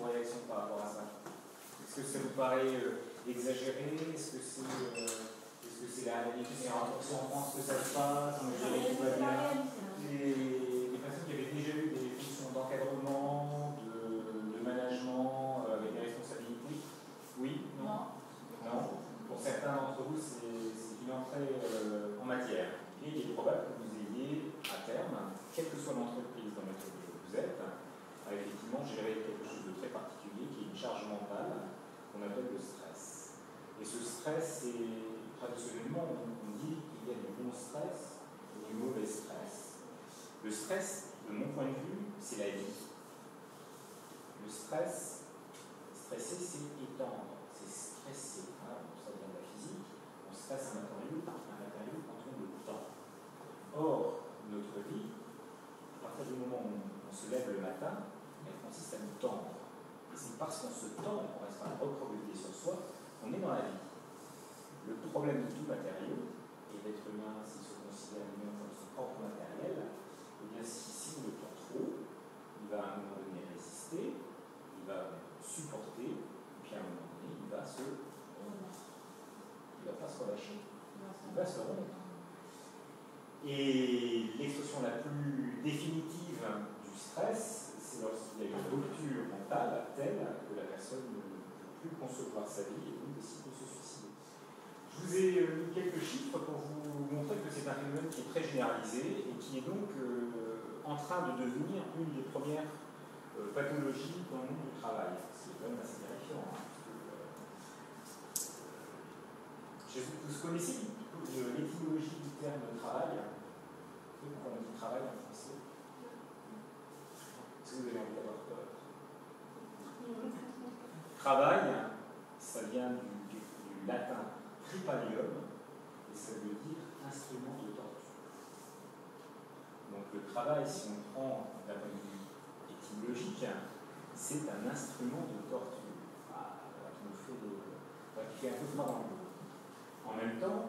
vos réactions par rapport à ça? Est-ce que ça vous paraît exagéré? Est-ce que c'est la réalité? C'est en France que ça se passe? On dirait que tout va bien. Les personnes qui avaient déjà eu des fonctions d'encadrement, de management avec des responsabilités, oui? Non? Non? Pour certains d'entre vous, c'est une entrée en matière. Et il est probable que vous ayez, à terme, quelle que soit l'entreprise dans laquelle vous êtes, à effectivement gérer quelque chose de très particulier qui est une charge mentale qu'on appelle le stress. Et ce stress, traditionnellement, on dit qu'il y a du bon stress et du mauvais stress. Le stress, de mon point de vue, c'est la vie. Le stress, stresser, c'est étendre, c'est stresser. Hein, ça vient de la physique. On stresse un matériau quand on le tend. Or, notre vie, à partir du moment où on se lève le matin, elle consiste à nous tendre. Et c'est parce qu'on se tend, on reste pas recroquevillé sur soi, qu'on est dans la vie. Le problème de tout matériau, et l'être humain, s'il se considère lui-même comme son propre matériel, eh bien, si on le tend trop, il va à un moment donné résister, il va supporter, et puis à un moment donné, il va pas se relâcher, il va se remettre. Et l'expression la plus définitive du stress, c'est lorsqu'il y a une rupture mentale telle que la personne ne peut plus concevoir sa vie et donc décide de se suicider. Je vous ai mis quelques chiffres pour vous montrer que c'est un phénomène qui est très généralisé et qui est donc en train de devenir une des premières pathologies dans le monde du travail. C'est quand même assez terrifiant. Hein, vous connaissez l'étymologie du terme travail? Pourquoi on dit travail en français? Est-ce que vous avez envie d'avoir peur? Travail, ça vient du latin tripalium, et ça veut dire instrument de torture. Donc le travail, si on prend d'un point de vue étymologique, c'est un instrument de torture. Qui fait un peu froid dans le dos. En même temps,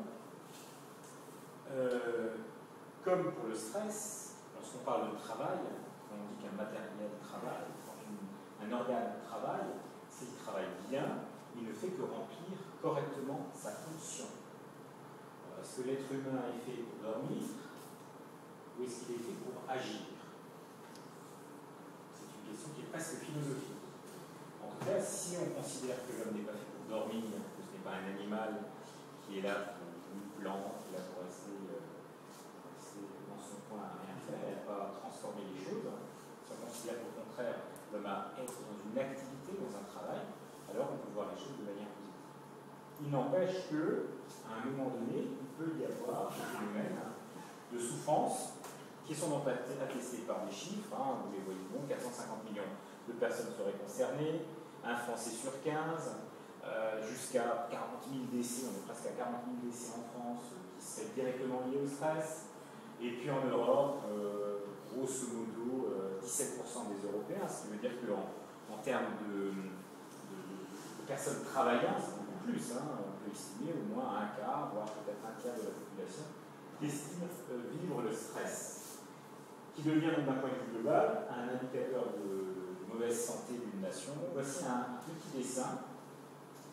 comme pour le stress, lorsqu'on parle de travail, quand on dit qu'un matériel travaille, quand un organe travaille, s'il travaille bien, il ne fait que remplir correctement sa fonction. Est-ce que l'être humain est fait pour dormir ou est-ce qu'il est fait pour agir? C'est une question qui est presque philosophique. En tout cas, si on considère que l'homme n'est pas fait pour dormir, que ce n'est pas un animal qui est là pour une plante, qui est là pour rester dans son coin à rien faire, et à ne pas transformer les choses, si on considère qu'au contraire, l'homme a être dans une activité, dans un travail, alors on peut voir les choses de manière positive. Il n'empêche qu'à un moment donné, il peut y avoir des phénomènes de souffrance qui sont donc attestés par des chiffres, hein, vous les voyez donc, 450 millions de personnes seraient concernées, un Français sur 15, jusqu'à 40 000 décès, on est presque à 40 000 décès en France qui seraient directement liés au stress, et puis en Europe, grosso modo, 17% des Européens, ce qui veut dire qu'en termes de personnes travaillant, c'est beaucoup plus, hein, on peut estimer au moins un quart, voire peut-être un tiers de la population, qui estime vivre le stress, qui devient donc d'un point de vue global un indicateur de mauvaise santé d'une nation. Voici un petit dessin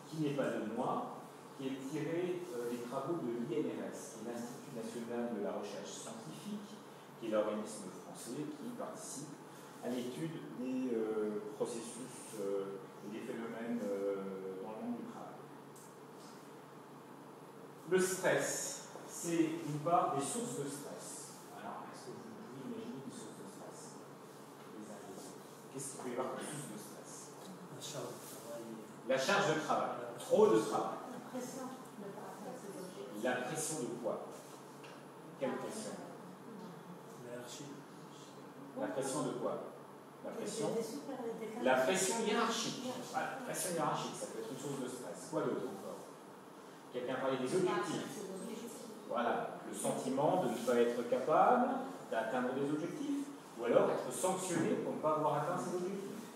qui n'est pas de moi, qui est tiré des travaux de l'INRS, qui est l'Institut national de la recherche scientifique, qui est l'organisme français qui participe à l'étude des processus et des phénomènes dans le monde du travail. Le stress, c'est d'une part des sources de stress. Alors, est-ce que vous pouvez imaginer des sources de stress? Qu'est-ce qu'il peut y avoir comme source de stress? La charge de travail. La charge de travail. Trop de travail. La pression de travail. La pression de quoi? Quelle pression? La pression de quoi? La pression hiérarchique. La pression hiérarchique, ça peut être une source de stress. Quoi d'autre encore? Quelqu'un parlait des objectifs. Voilà, le sentiment de ne pas être capable d'atteindre des objectifs, ou alors être sanctionné pour ne pas avoir atteint ses objectifs.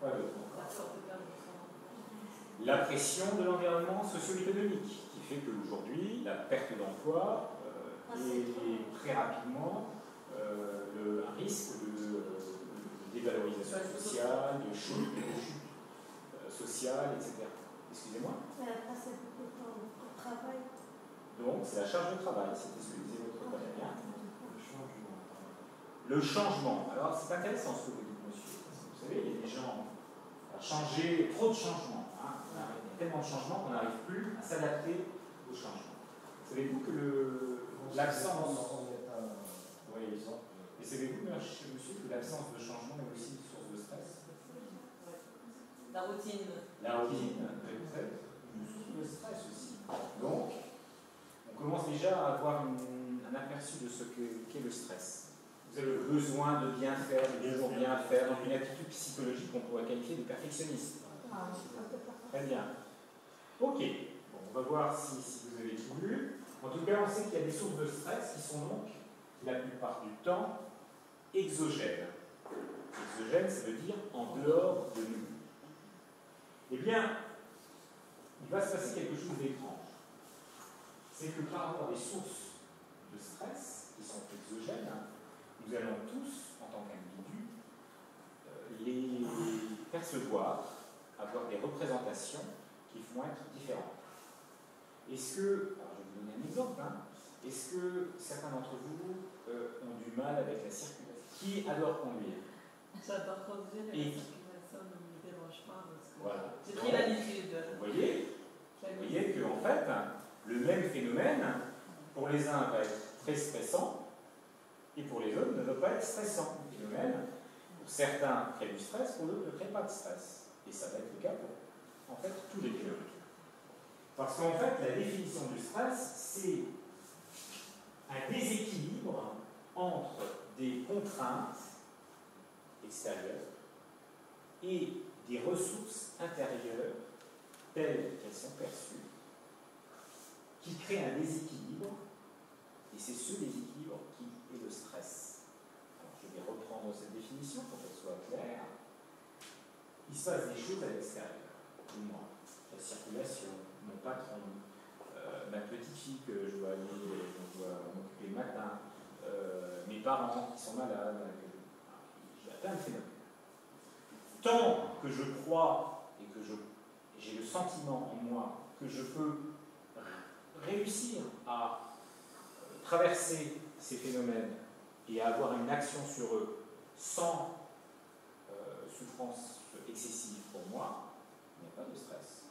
Quoi d'autre encore? La pression de l'environnement socio-économique, qui fait qu'aujourd'hui, la perte d'emploi est très rapidement un risque de dévalorisation sociale, de chute sociale, etc. Excusez-moi. C'est beaucoup de travail. Donc, c'est la charge de travail, c'était ce que disait votre collègue. Le changement. Alors, c'est intéressant ce que vous dites, monsieur. Vous savez, il y a des gens à changer, trop de changements. Hein. Il y a tellement de changements qu'on n'arrive plus à s'adapter aux changements. Savez-vous que l'absence. Oui, et savez-vous, monsieur, que l'absence de changement est aussi une source de stress? La routine. La routine peut être une source de stress aussi. Donc, on commence déjà à avoir un aperçu de ce qu'est le stress. Vous avez le besoin de bien faire, de toujours bien faire, donc une attitude psychologique qu'on pourrait qualifier de perfectionniste. Très bien. Ok, bon, on va voir si vous avez tout lu. En tout cas, on sait qu'il y a des sources de stress qui sont donc, la plupart du temps, exogènes. Exogènes, ça veut dire en dehors de nous. Eh bien, il va se passer quelque chose d'étrange. C'est que par rapport à des sources de stress qui sont exogènes, nous allons tous, en tant qu'individus, les percevoir, avoir des représentations qui vont être différentes. Est-ce que, alors je vais vous donner un exemple, est-ce que certains d'entre vous ont du mal avec la circulation? Qui adore conduire? J'adore conduire et la circulation ne me dérange pas parce que voilà. j'ai pris l'habitude. Vous voyez que en fait, le même phénomène, pour les uns va être très stressant, et pour les autres ne va pas être stressant. Le phénomène, pour certains, crée du stress, pour d'autres ne crée pas de stress. Et ça va être le cas pour, en fait, tous les phénomènes. Parce qu'en fait, la définition du stress, c'est un déséquilibre entre des contraintes extérieures et des ressources intérieures telles qu'elles sont perçues, qui créent un déséquilibre, et c'est ce déséquilibre qui est le stress. Alors, je vais reprendre cette définition pour qu'elle soit claire. Il se passe des choses à l'extérieur de moi. La circulation, mon patron, ma petite fille que je dois aller, m'occuper le matin, mes parents qui sont malades, j'ai plein de phénomènes. Tant que je crois et que j'ai le sentiment en moi que je peux réussir à traverser ces phénomènes et à avoir une action sur eux sans souffrance excessive pour moi, il n'y a pas de stress.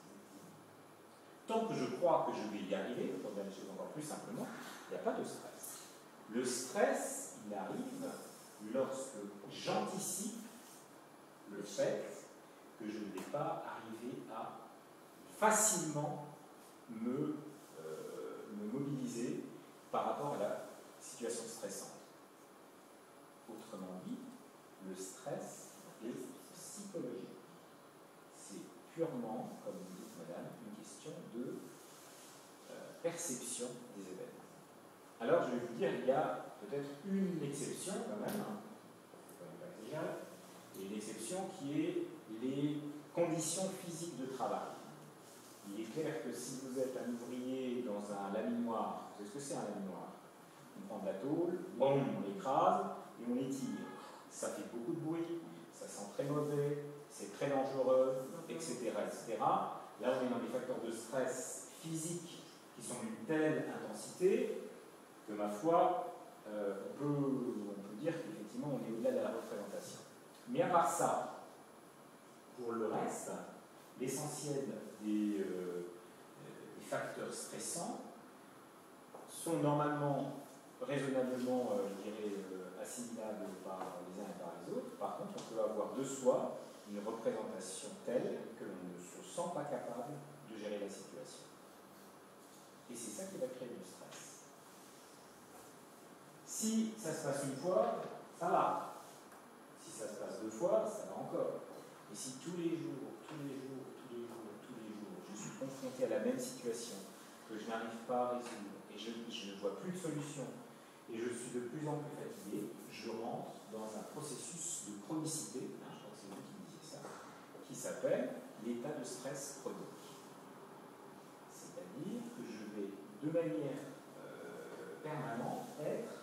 Tant que je crois que je vais y arriver, pour dire les choses encore plus simplement, il n'y a pas de stress. Le stress, il arrive lorsque j'anticipe le fait que je ne vais pas arriver à facilement me mobiliser par rapport à la situation stressante. Autrement dit, le stress est psychologique. C'est purement, comme vous dites madame, une question de perception des événements. Alors je vais vous dire, il y a peut-être une exception quand même, c'est quand même pas exagéré, et une exception qui est les conditions physiques de travail. Il est clair que si vous êtes un ouvrier dans un laminoir, vous savez ce que c'est un laminoir? On prend de la tôle, bon, on l'écrase et on l'étire. Ça fait beaucoup de bruit, ça sent très mauvais, c'est très dangereux, etc., etc. Là, on est dans des facteurs de stress physique qui sont d'une telle intensité que, ma foi, on peut dire qu'effectivement, on est au-delà de la représentation. Mais à part ça, pour le reste, l'essentiel des facteurs stressants sont normalement, raisonnablement, je dirais, assimilables par les uns et par les autres. Par contre, on peut avoir de soi une représentation telle que l'on ne se sent pas capable de gérer la situation. Et c'est ça qui va créer du stress. Si ça se passe une fois, ça va. Si ça se passe deux fois, ça va encore. Et si tous les jours, je suis confronté à la même situation, que je n'arrive pas à résoudre, et je ne vois plus de solution, et je suis de plus en plus fatigué, je rentre dans un processus de chronicité, je crois que c'est vous qui me disiez ça, qui s'appelle l'état de stress chronique. C'est-à-dire que je vais de manière permanente être